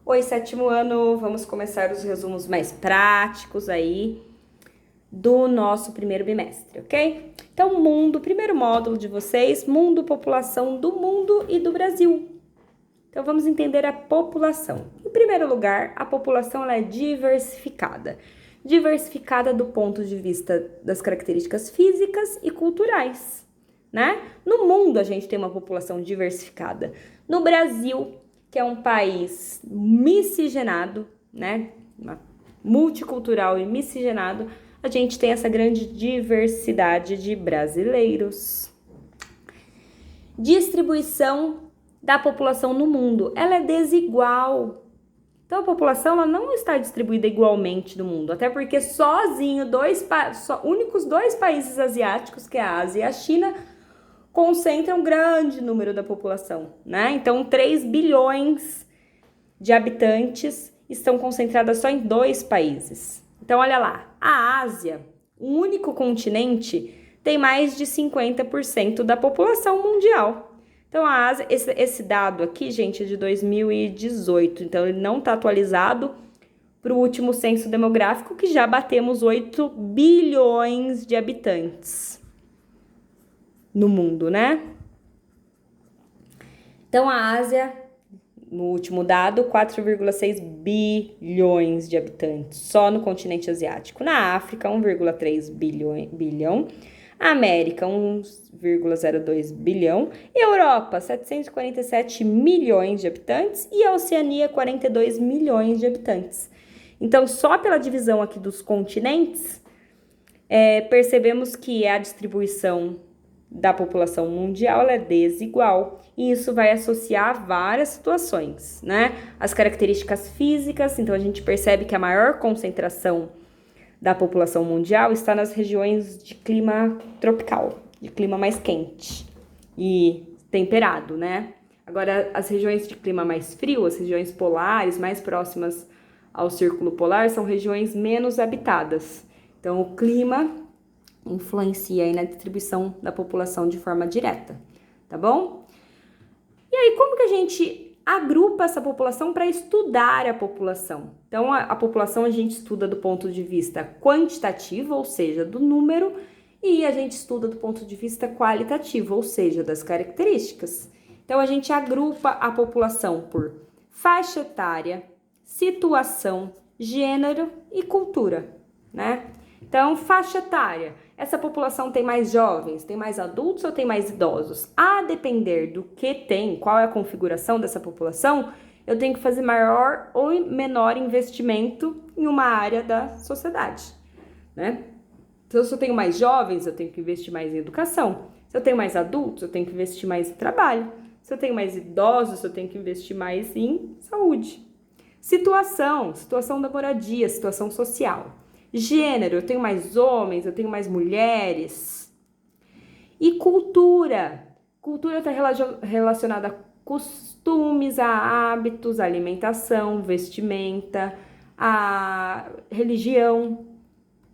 Oi, sétimo ano, vamos começar os resumos mais práticos aí do nosso primeiro bimestre, ok? Então, mundo, primeiro módulo de vocês, mundo, população do mundo e do Brasil. Então, vamos entender a população. Em primeiro lugar, a população ela é diversificada. Diversificada do ponto de vista das características físicas e culturais, né? No mundo, a gente tem uma população diversificada. No Brasil, que é um país miscigenado, né? Multicultural e miscigenado, a gente tem essa grande diversidade de brasileiros. Distribuição da população no mundo, ela é desigual. Então, a população ela não está distribuída igualmente no mundo, até porque sozinho, únicos dois países asiáticos, que é a Ásia e a China, concentram um grande número da população, né? Então, 3 bilhões de habitantes estão concentradas só em 2 países. Então, olha lá, a Ásia, um único continente, tem mais de 50% da população mundial. Então, a Ásia, esse dado aqui, gente, é de 2018, então ele não está atualizado para o último censo demográfico, que já batemos 8 bilhões de habitantes no mundo, né? Então, a Ásia, no último dado, 4,6 bilhões de habitantes, só no continente asiático. Na África, 1,3 bilhão. A América, 1,02 bilhão. E a Europa, 747 milhões de habitantes. E a Oceania, 42 milhões de habitantes. Então, só pela divisão aqui dos continentes, percebemos que a distribuição da população mundial ela é desigual. E isso vai associar a várias situações, né? As características físicas, então a gente percebe que a maior concentração da população mundial está nas regiões de clima tropical, de clima mais quente e temperado, né? Agora, as regiões de clima mais frio, as regiões polares, mais próximas ao círculo polar, são regiões menos habitadas. Então, o clima influencia aí na distribuição da população de forma direta, tá bom? E aí, como que a gente agrupa essa população para estudar a população? Então, a população a gente estuda do ponto de vista quantitativo, ou seja, do número, e a gente estuda do ponto de vista qualitativo, ou seja, das características. Então, a gente agrupa a população por faixa etária, situação, gênero e cultura, né? Então, faixa etária. Essa população tem mais jovens, tem mais adultos ou tem mais idosos? A depender do que tem, qual é a configuração dessa população, eu tenho que fazer maior ou menor investimento em uma área da sociedade, né? Então, se eu tenho mais jovens, eu tenho que investir mais em educação. Se eu tenho mais adultos, eu tenho que investir mais em trabalho. Se eu tenho mais idosos, eu tenho que investir mais em saúde. Situação da moradia, situação social. Gênero, eu tenho mais homens, eu tenho mais mulheres. E cultura. Cultura está relacionada a costumes, a hábitos, a alimentação, vestimenta, a religião.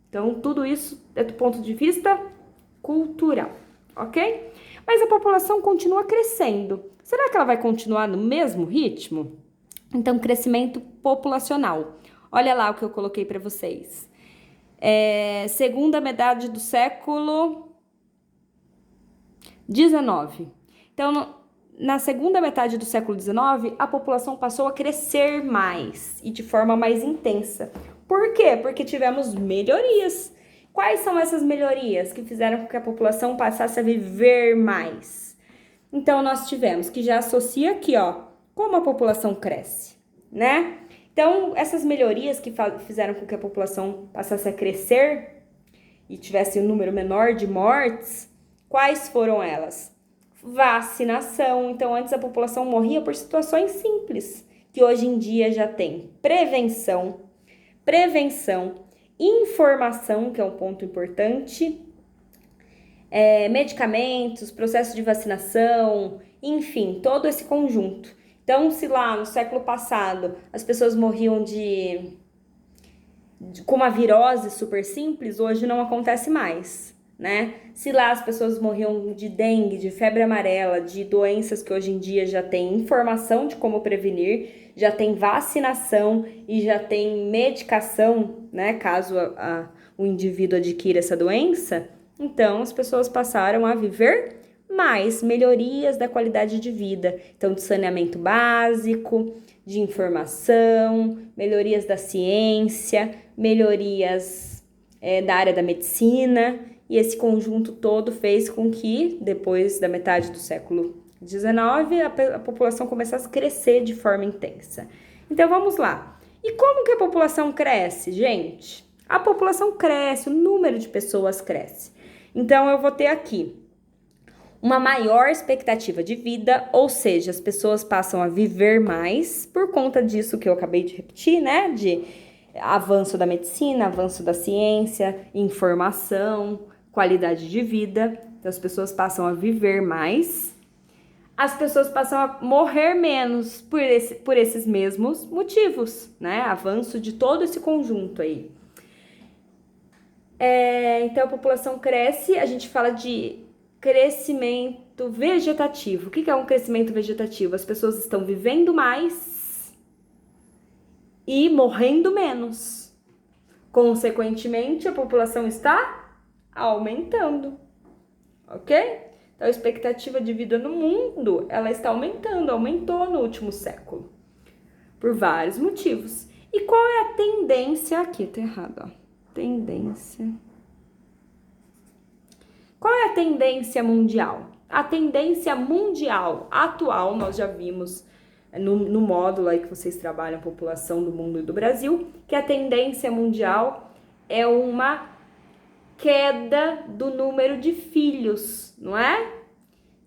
Então, tudo isso é do ponto de vista cultural, ok? Mas a população continua crescendo. Será que ela vai continuar no mesmo ritmo? Então, crescimento populacional. Olha lá o que eu coloquei para vocês. Segunda metade do século XIX. Então, na segunda metade do século XIX, a população passou a crescer mais e de forma mais intensa. Por quê? Porque tivemos melhorias. Quais são essas melhorias que fizeram com que a população passasse a viver mais? Então, nós tivemos que já associa aqui, ó, como a população cresce, né? Então, essas melhorias que fizeram com que a população passasse a crescer e tivesse um número menor de mortes, quais foram elas? Vacinação. Então, antes a população morria por situações simples, que hoje em dia já tem prevenção, informação, que é um ponto importante, medicamentos, processo de vacinação, enfim, todo esse conjunto. Então, se lá no século passado as pessoas morriam com uma virose super simples, hoje não acontece mais, né? Se lá as pessoas morriam de dengue, de febre amarela, de doenças que hoje em dia já tem informação de como prevenir, já tem vacinação e já tem medicação, né? Caso o indivíduo adquira essa doença, então as pessoas passaram a viver mais, melhorias da qualidade de vida, então de saneamento básico, de informação, melhorias da ciência, melhorias da área da medicina, e esse conjunto todo fez com que, depois da metade do século XIX, a população começasse a crescer de forma intensa. Então vamos lá. E como que a população cresce, gente? A população cresce, o número de pessoas cresce. Então eu vou ter aqui uma maior expectativa de vida, ou seja, as pessoas passam a viver mais por conta disso que eu acabei de repetir, né? De avanço da medicina, avanço da ciência, informação, qualidade de vida. Então, as pessoas passam a viver mais. As pessoas passam a morrer menos por esses mesmos motivos, né? Avanço de todo esse conjunto aí. Então, a população cresce, a gente fala de crescimento vegetativo. O que é um crescimento vegetativo? As pessoas estão vivendo mais e morrendo menos. Consequentemente, a população está aumentando, ok? Então, a expectativa de vida no mundo, ela está aumentando, aumentou no último século, por vários motivos. E qual é a tendência? Aqui, tá errado, ó. Tendência. Qual é a tendência mundial? A tendência mundial atual, nós já vimos no módulo aí que vocês trabalham, população do mundo e do Brasil, que a tendência mundial é uma queda do número de filhos, não é?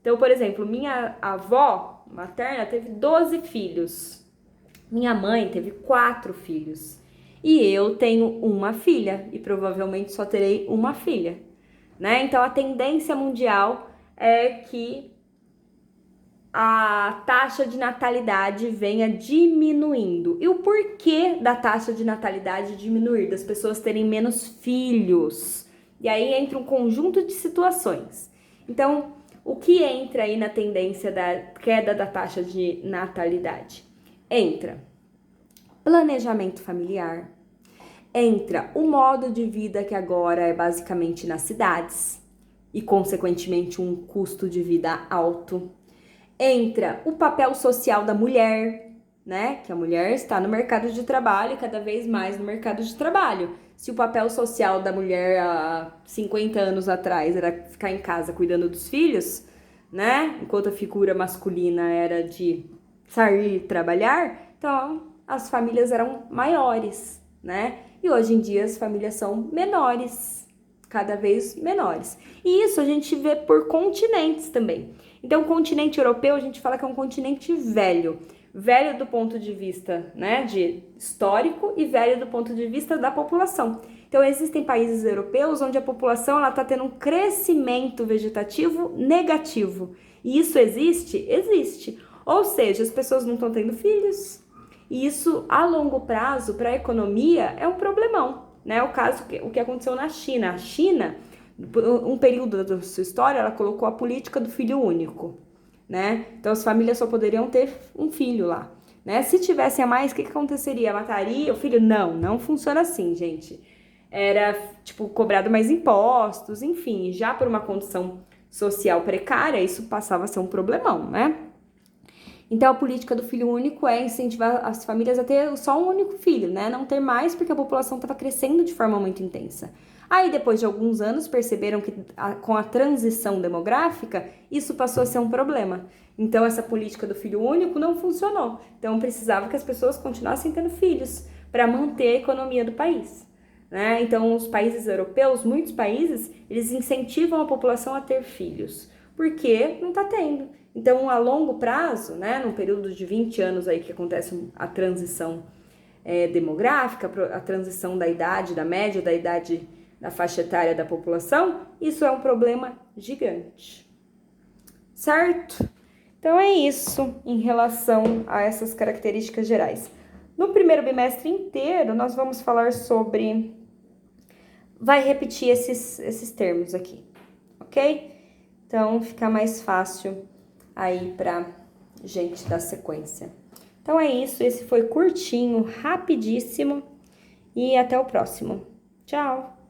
Então, por exemplo, minha avó materna teve 12 filhos, minha mãe teve 4 filhos, e eu tenho uma filha, e provavelmente só terei uma filha, né? Então, a tendência mundial é que a taxa de natalidade venha diminuindo. E o porquê da taxa de natalidade diminuir? Das pessoas terem menos filhos. E aí entra um conjunto de situações. Então, o que entra aí na tendência da queda da taxa de natalidade? Entra planejamento familiar, entra o modo de vida que agora é basicamente nas cidades e, consequentemente, um custo de vida alto. Entra o papel social da mulher, né? Que a mulher está no mercado de trabalho e cada vez mais no mercado de trabalho. Se o papel social da mulher há 50 anos atrás era ficar em casa cuidando dos filhos, né? Enquanto a figura masculina era de sair trabalhar, então as famílias eram maiores, né? E hoje em dia as famílias são menores, cada vez menores. E isso a gente vê por continentes também. Então, o continente europeu, a gente fala que é um continente velho. Velho do ponto de vista, né, de histórico e velho do ponto de vista da população. Então, existem países europeus onde a população está tendo um crescimento vegetativo negativo. E isso existe? Existe. Ou seja, as pessoas não estão tendo filhos. E isso, a longo prazo, para a economia, é um problemão, né? O que aconteceu na China. A China, um período da sua história, ela colocou a política do filho único, né? Então, as famílias só poderiam ter um filho lá, né? Se tivesse a mais, o que aconteceria? Mataria o filho? Não, não funciona assim, gente. Era, tipo, cobrado mais impostos, enfim, já por uma condição social precária, isso passava a ser um problemão, né? Então, a política do filho único é incentivar as famílias a ter só um único filho, né? Não ter mais, porque a população estava crescendo de forma muito intensa. Aí, depois de alguns anos, perceberam que com a transição demográfica, isso passou a ser um problema. Então, essa política do filho único não funcionou. Então, precisava que as pessoas continuassem tendo filhos para manter a economia do país, né? Então, os países europeus, muitos países, eles incentivam a população a ter filhos, porque não está tendo. Então, a longo prazo, né, num período de 20 anos aí que acontece a transição demográfica, a transição da idade, da média da idade da faixa etária da população, isso é um problema gigante, certo? Então, é isso em relação a essas características gerais. No primeiro bimestre inteiro, nós vamos falar sobre vai repetir esses termos aqui, ok? Então, fica mais fácil aí pra gente dar sequência. Então, é isso. Esse foi curtinho, rapidíssimo. E até o próximo. Tchau!